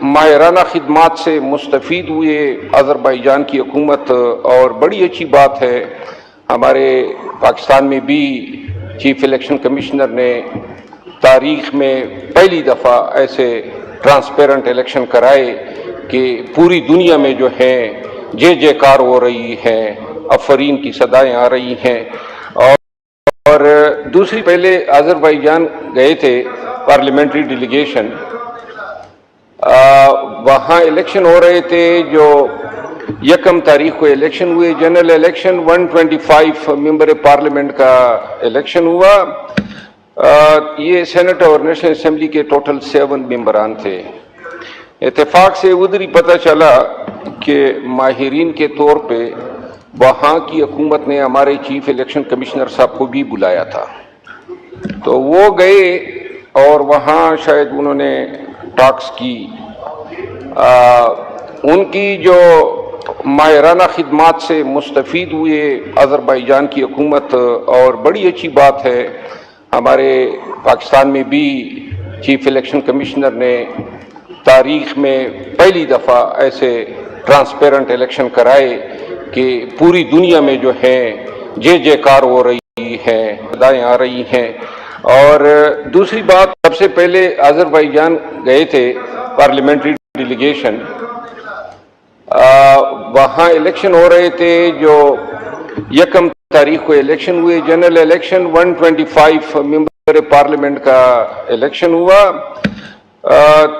माहिराना खिदमात से मुस्तफ़ीद हुए अज़रबैजान की हुकूमत, और बड़ी अच्छी बात है हमारे पाकिस्तान में भी चीफ इलेक्शन कमिश्नर ने तारीख में पहली दफ़ा ऐसे ट्रांसपेरेंट इलेक्शन कराए कि पूरी दुनिया में जो है जय जयकार हो रही है, अफरीन की सदाएं आ रही हैं। और दूसरी, पहले अज़रबैजान गए थे पार्लियामेंट्री डेलीगेशन, वहाँ इलेक्शन हो रहे थे। जो 1 तारीख को इलेक्शन हुए, जनरल इलेक्शन, 125 मेंबर पार्लियामेंट का इलेक्शन हुआ। ये सेनेट और नेशनल असेंबली के टोटल 7 मेंबरान थे। इत्तेफाक से उधर ही पता चला कि माहिरीन के तौर पे वहाँ की हुकूमत ने हमारे चीफ इलेक्शन कमिश्नर साहब को भी बुलाया था, तो वो गए और वहाँ शायद उन्होंने टॉक्स की। उनकी जो माहिराना खिदमात से मुस्तफ़ीद हुए अज़रबैजान की हुकूमत, और बड़ी अच्छी बात है हमारे पाकिस्तान में भी चीफ इलेक्शन कमिश्नर ने तारीख में पहली दफ़ा ऐसे ट्रांसपेरेंट इलेक्शन कराए कि पूरी दुनिया में जो है जय जयकार हो रही है, सदाएं आ रही हैं। और दूसरी बात, सबसे पहले अज़रबैजान गए थे पार्लियामेंट्री डेलीगेशन, वहाँ इलेक्शन हो रहे थे। जो 1 तारीख को इलेक्शन हुए, जनरल इलेक्शन, 125 मेंबर पार्लियामेंट का इलेक्शन हुआ।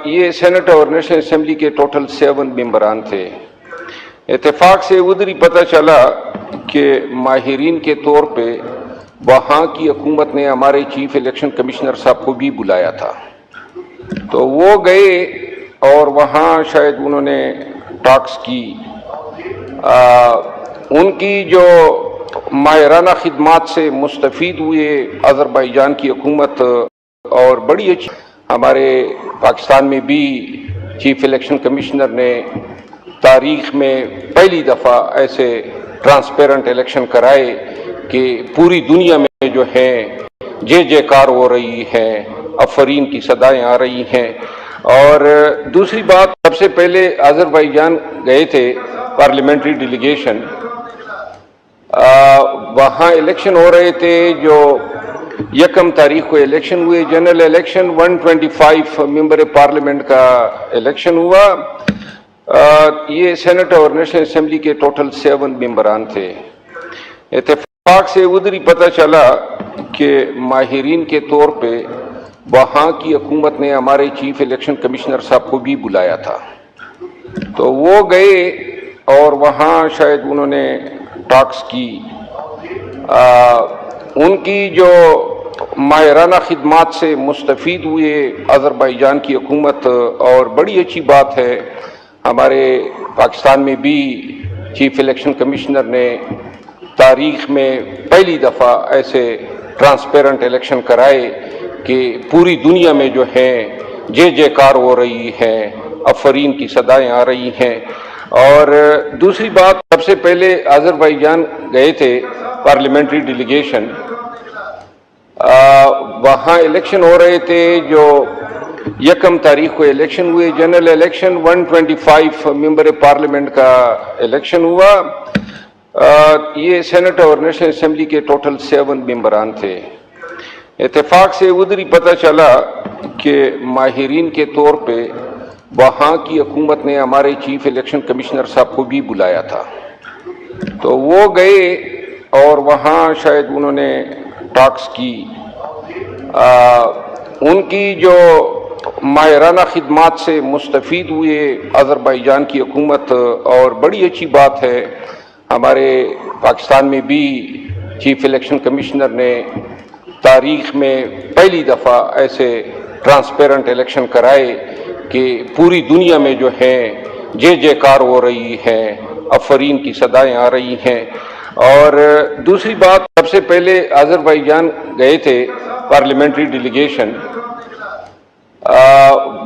ये सेनेट और नेशनल असेंबली के टोटल 7 मेंबरान थे। इत्तेफाक से उधर ही पता चला कि माहिरीन के तौर पे वहाँ की हुकूमत ने हमारे चीफ इलेक्शन कमिश्नर साहब को भी बुलाया था, तो वो गए और वहाँ शायद उन्होंने टॉक्स की। उनकी जो माहिराना खिदमात से मुस्तफ़ीद हुए अज़रबैजान की हुकूमत, और बड़ी अच्छी, हमारे पाकिस्तान में भी चीफ इलेक्शन कमिश्नर ने तारीख में पहली दफ़ा ऐसे ट्रांसपेरेंट इलेक्शन कराए कि पूरी दुनिया में जो है जय जयकार हो रही है, अफरीन की सदाएं आ रही हैं। और दूसरी बात, सबसे पहले अज़रबैजान गए थे पार्लियामेंट्री डेलीगेशन, वहाँ इलेक्शन हो रहे थे। जो 1 तारीख को इलेक्शन हुए, जनरल इलेक्शन, 125 मेंबर पार्लियामेंट का इलेक्शन हुआ। ये सेनेट और नेशनल असेंबली के टोटल 7 मेंबरान थे। इत्तेफाक से उधर ही पता चला कि माहिरीन के तौर पे वहाँ की हुकूमत ने हमारे चीफ इलेक्शन कमिश्नर साहब को भी बुलाया था, तो वो गए और वहाँ शायद उन्होंने टॉक्स की। उनकी जो माहिराना खिदमात से मुस्तफ़ीद हुए अज़रबैजान की हुकूमत, और बड़ी अच्छी बात है हमारे पाकिस्तान में भी चीफ इलेक्शन कमिश्नर ने तारीख में पहली दफ़ा ऐसे ट्रांसपेरेंट इलेक्शन कराए कि पूरी दुनिया में जो है जय जयकार हो रही है, अफरीन की सदाएं आ रही हैं। और दूसरी बात, सबसे पहले अज़रबैजान गए थे पार्लियामेंट्री डेलीगेशन, वहाँ इलेक्शन हो रहे थे। जो 1 तारीख को इलेक्शन हुए, जनरल इलेक्शन, 125 मेंबर पार्लियामेंट का इलेक्शन हुआ। ये सेनेट और नेशनल असेंबली के टोटल 7 मेंबरान थे। इत्तेफाक से उधर ही पता चला कि माहिरीन के तौर पे वहाँ की हुकूमत ने हमारे चीफ इलेक्शन कमिश्नर साहब को भी बुलाया था, तो वो गए और वहाँ शायद उन्होंने टॉक्स की। उनकी जो माहिराना खिदमात से मुस्तफ़ीद हुए अज़रबैजान की हुकूमत, और बड़ी अच्छी बात है हमारे पाकिस्तान में भी चीफ इलेक्शन कमिश्नर ने तारीख में पहली दफ़ा ऐसे ट्रांसपेरेंट इलेक्शन कराए कि पूरी दुनिया में जो है जय जयकार हो रही है, अफरीन की सदाएं आ रही हैं। और दूसरी बात, सबसे पहले अज़रबैजान गए थे पार्लियामेंट्री डेलीगेशन,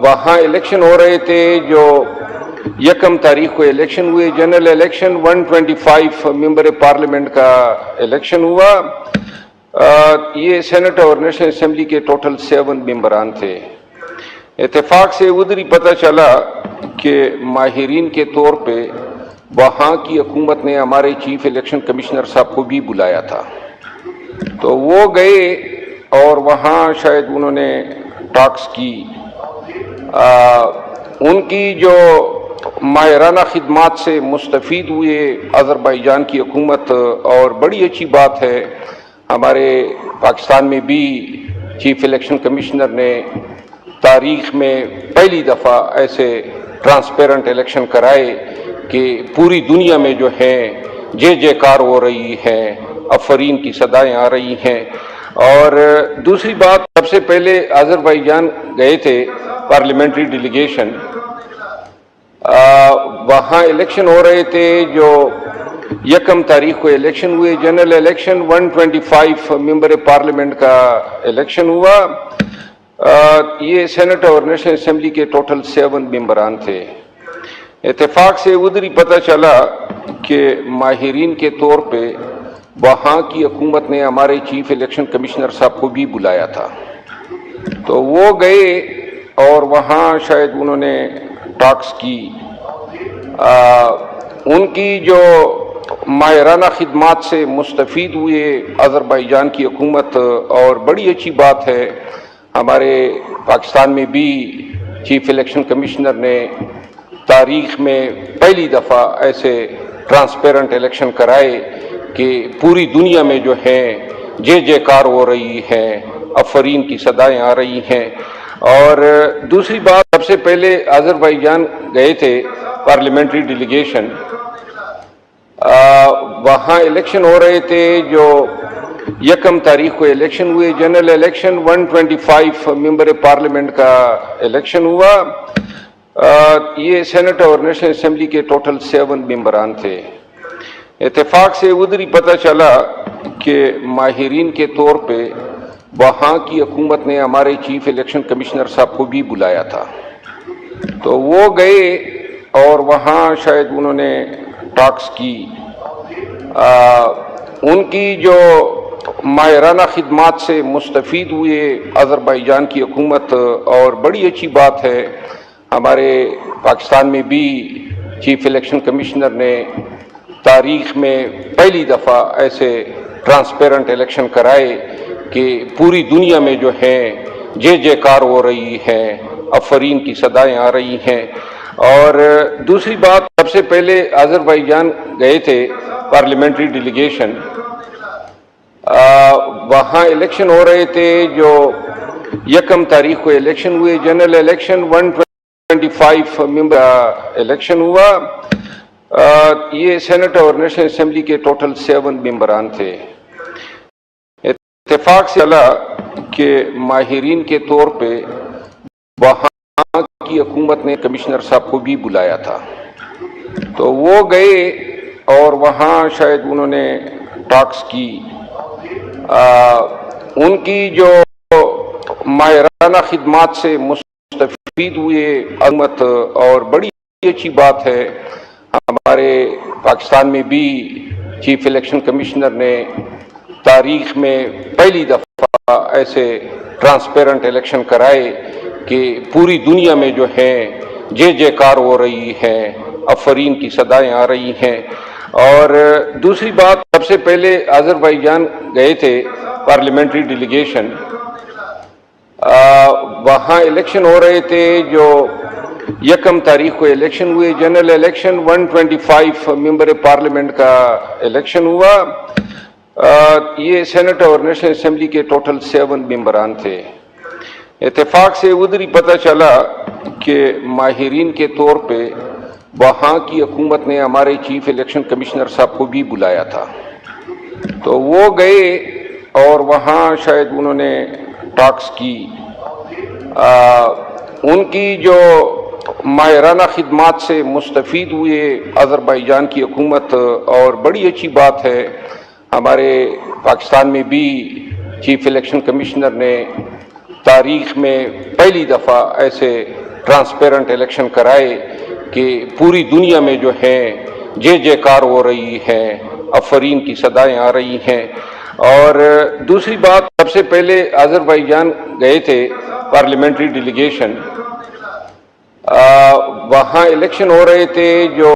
वहाँ इलेक्शन हो रहे थे। जो 1 तारीख को इलेक्शन हुए, जनरल इलेक्शन, 125 मेंबर पार्लियामेंट का इलेक्शन हुआ। ये सेनेट और नेशनल असेंबली के टोटल 7 मेंबरान थे। इत्तेफाक से उधर ही पता चला کہ ماہرین کے طور پہ وہاں کی حکومت نے ہمارے چیف الیکشن کمشنر صاحب کو بھی بلایا تھا، تو وہ گئے اور وہاں شاید انہوں نے ٹاکس کی۔ ان کی جو ماہرانہ خدمات سے مستفید ہوئے آذربائیجان کی حکومت، اور بڑی اچھی بات ہے ہمارے پاکستان میں بھی چیف الیکشن کمشنر نے تاریخ میں پہلی دفعہ ایسے ٹرانسپیرنٹ الیکشن کرائے کہ پوری دنیا میں جو ہیں جے کار ہو رہی ہے، افرین کی صدائیں آ رہی ہیں۔ اور دوسری بات، سب سے پہلے آذربائیجان گئے تھے پارلیمنٹری ڈیلیگیشن، وہاں الیکشن ہو رہے تھے، جو 1 تاریخ کو الیکشن ہوئے، جنرل الیکشن 125 ممبر پارلیمنٹ کا الیکشن ہوا۔ یہ سینٹ اور نیشنل اسمبلی کے ٹوٹل 7 ممبران تھے۔ اتفاق سے ادھر ہی پتہ چلا کہ ماہرین کے طور پہ وہاں کی حکومت نے ہمارے چیف الیکشن کمشنر صاحب کو بھی بلایا تھا، تو وہ گئے اور وہاں شاید انہوں نے ٹاکس کی۔ ان کی جو ماہرانہ خدمات سے مستفید ہوئے آذربائیجان کی حکومت، اور بڑی اچھی بات ہے ہمارے پاکستان میں بھی چیف الیکشن کمشنر نے تاریخ میں پہلی دفعہ ایسے ٹرانسپیرنٹ الیکشن کرائے کہ پوری دنیا میں جو ہیں جے کار ہو رہی ہے، افرین کی صدائیں آ رہی ہیں۔ اور دوسری بات، سب سے پہلے آذربائیجان گئے تھے پارلیمنٹری ڈیلیگیشن، وہاں الیکشن ہو رہے تھے، جو 1 تاریخ کو الیکشن ہوئے، جنرل الیکشن 125 ممبر پارلیمنٹ کا الیکشن ہوا۔ یہ سینٹ اور نیشنل اسمبلی کے ٹوٹل 7 ممبران تھے۔ اتفاق سے ادھر ہی پتہ چلا کہ ماہرین کے طور پہ وہاں کی حکومت نے ہمارے چیف الیکشن کمشنر صاحب کو بھی بلایا تھا، تو وہ گئے اور وہاں شاید انہوں نے ٹاکس کی۔ ان کی جو ماہرانہ خدمات سے مستفید ہوئے آذربائیجان کی حکومت، اور بڑی اچھی بات ہے ہمارے پاکستان میں بھی چیف الیکشن کمشنر نے تاریخ میں پہلی دفعہ ایسے ٹرانسپیرنٹ الیکشن کرائے کہ پوری دنیا میں جو ہیں جے کار ہو رہی ہے، افرین کی صدائیں آ رہی ہیں۔ اور دوسری بات، سب سے پہلے آذربائیجان گئے تھے پارلیمنٹری ڈیلیگیشن، وہاں الیکشن ہو رہے تھے، جو 1 تاریخ کو الیکشن ہوئے، جنرل الیکشن 125 ممبر الیکشن ہوا۔ یہ سینٹ اور نیشنل اسمبلی کے ٹوٹل 7 ممبران تھے۔ اتفاق سے چلا کہ ماہرین کے طور پہ وہاں کی حکومت نے کمشنر صاحب کو بھی بلایا تھا، تو وہ گئے اور وہاں شاید انہوں نے ٹاکس کی۔ ان کی جو ماہرانہ خدمات سے مستفید ہوئے حکومت، اور بڑی اچھی بات ہے ہمارے پاکستان میں بھی چیف الیکشن کمشنر نے تاریخ میں پہلی دفعہ ایسے ٹرانسپیرنٹ الیکشن کرائے کہ پوری دنیا میں جو ہیں جے کار ہو رہی ہے، افرین کی صدائیں آ رہی ہیں۔ اور دوسری بات، سب سے پہلے آذربائیجان گئے تھے پارلیمنٹری ڈیلیگیشن، وہاں الیکشن ہو رہے تھے، جو 1 تاریخ کو الیکشن ہوئے، جنرل الیکشن 125 ممبر پارلیمنٹ کا الیکشن ہوا۔ یہ سینٹ اور نیشنل اسمبلی کے ٹوٹل 7 ممبران تھے۔ اتفاق سے ادھر ہی پتہ چلا کہ ماہرین کے طور پہ وہاں کی حکومت نے ہمارے چیف الیکشن کمشنر صاحب کو بھی بلایا تھا، تو وہ گئے اور وہاں شاید انہوں نے ٹاکس کی۔ ان کی جو ماہرانہ خدمات سے مستفید ہوئے آذربائیجان کی حکومت، اور بڑی اچھی بات ہے ہمارے پاکستان میں بھی چیف الیکشن کمشنر نے تاریخ میں پہلی دفعہ ایسے ٹرانسپیرنٹ الیکشن کرائے کہ پوری دنیا میں جو ہیں جے کار ہو رہی ہے، افرین کی صدائیں آ رہی ہیں۔ اور دوسری بات، سب سے پہلے آذربائیجان گئے تھے پارلیمنٹری ڈیلیگیشن، वहाँ इलेक्शन हो रहे थे, जो